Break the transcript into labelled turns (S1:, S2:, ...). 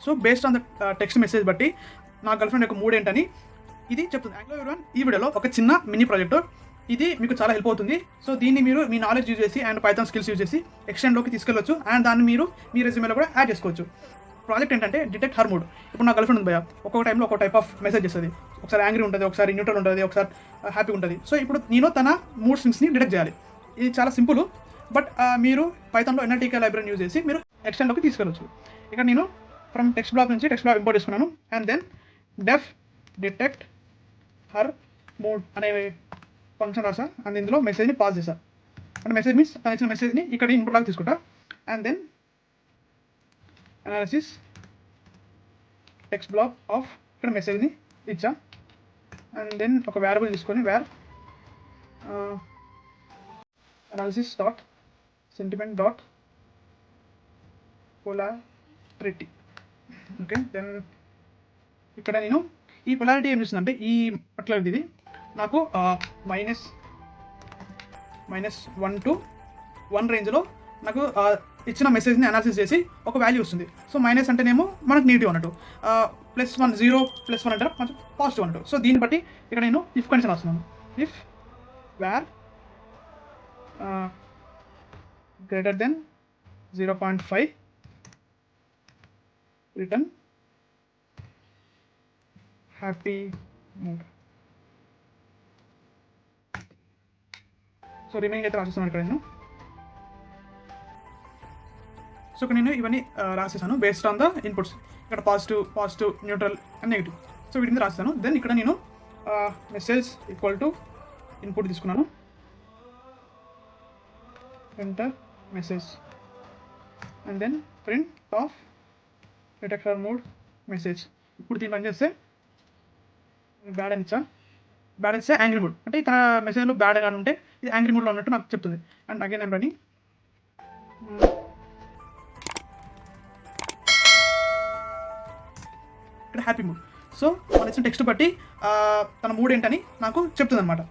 S1: So based on the text message బట్టి నా girl friend యొక్క మూడ్ ఏంటని ఇది చెప్తుంది. యాంగ్లో ఎవరీవన్, ఈ వీడియోలో ఒక చిన్న మినీ ప్రాజెక్టు, ఇది మీకు చాలా హెల్ప్ అవుతుంది. సో దీన్ని మీరు మీ నాలెడ్జ్ యూజ్ చేసి అండ్ పైథాన్ స్కిల్స్ యూజ్ చేసి ఎక్స్టెండ్లోకి తీసుకెళ్ళొచ్చు అండ్ దాన్ని మీరు మీ రెజ్యూమేలో కూడా యాడ్ చేసుకోవచ్చు. ప్రాజెక్ట్ ఏంటంటే డిటెక్ట్ హర్ మూడ్. ఇప్పుడు నా గర్ల్ ఫ్రెండ్ ఉంది భయ, ఒక్కొక్క టైంలో ఒక్కొక్క టైప్ ఆఫ్ మెసేజ్ చేస్తుంది. ఒకసారి యాంగ్రీ ఉంటుంది, ఒకసారి న్యూట్రల్ ఉంటుంది, ఒకసారి హ్యాపీగా ఉంటుంది. సో ఇప్పుడు నేను తన మూడ్ స్వింగ్స్ని డిటెక్ట్ చేయాలి. ఇది చాలా సింపుల్, బట్ మీరు పైథాన్లో ఎన్ఎల్టీకే లైబ్రరీని యూజ్ చేసి మీరు ఎక్స్టెండ్లోకి తీసుకెళ్ళచ్చు. ఇక్కడ నేను ఫ్రమ్ టెక్స్ట్ బ్లాక్ నుంచి టెక్స్ట్ బ్లాక్ ఇంపోర్ట్ చేసుకున్నాను and then def detect her mood అనే ఫంక్షన్ రాసా అండ్ ఇందులో మెసేజ్ని పాస్ చేశా. అంటే మెసేజ్ మీన్స్ తను ఇచ్చిన మెసేజ్ని ఇక్కడ ఇన్పుట్ లాగా తీసుకుంటా and then analysis text block of ఇక్కడ మెసేజ్ని ఇచ్చా అండ్ దెన్ ఒక వేరియబుల్ తీసుకొని var analysis dot sentiment dot polarity. Okay, then ఇక్కడ నేను ఈ పొలారిటీ ఏం చేస్తుందంటే ఈ పర్టికులర్ ఇది నాకు -1 to 1 రేంజ్లో నాకు ఇచ్చిన మెసేజ్ని అనాలిసిస్ చేసి ఒక వాల్యూ వస్తుంది. సో మైనస్ అంటేనేమో మనకు నెగిటివ్ అన్నట్టు, +1 0 +1 అంటే కొంచెం పాజిటివ్ అన్నట్టు. సో దీన్ని బట్టి ఇక్కడ నేను ఇఫ్ కండిషన్ వస్తున్నాను. If var greater than 0.5 return happy mood. So remaining అయితే రాసేస్తాను ఇక్కడ నేను. సో ఇక్కడ నేను ఇవన్నీ రాసేసాను బేస్డ్ ఆన్ ద ఇన్పుట్స్. ఇక్కడ positive neutral and negative. So వీటి మీద రాస్తాను. దెన్ ఇక్కడ నేను మెసేజ్ ఈక్వల్ టు ఇన్పుట్ తీసుకున్నాను, enter message and then print of detect her mood message. ఇప్పుడు దీన్ని రన్ చేస్తే బ్యాడ్ అని ఇచ్చా, బ్యాడ్ ఇస్తే యాంగ్రీ మూడ్, అంటే తన మెసేజ్లో బ్యాడ్ కానీ ఉంటే ఇది యాంగ్రీ మూడ్లో ఉన్నట్టు నాకు చెప్తుంది. And again I'm running. ఇక్కడ హ్యాపీ మూడ్. సో మన ఇచ్చిన టెక్స్ట్ బట్టి తన మూడ్ ఏంటని నాకు చెప్తుంది అనమాట.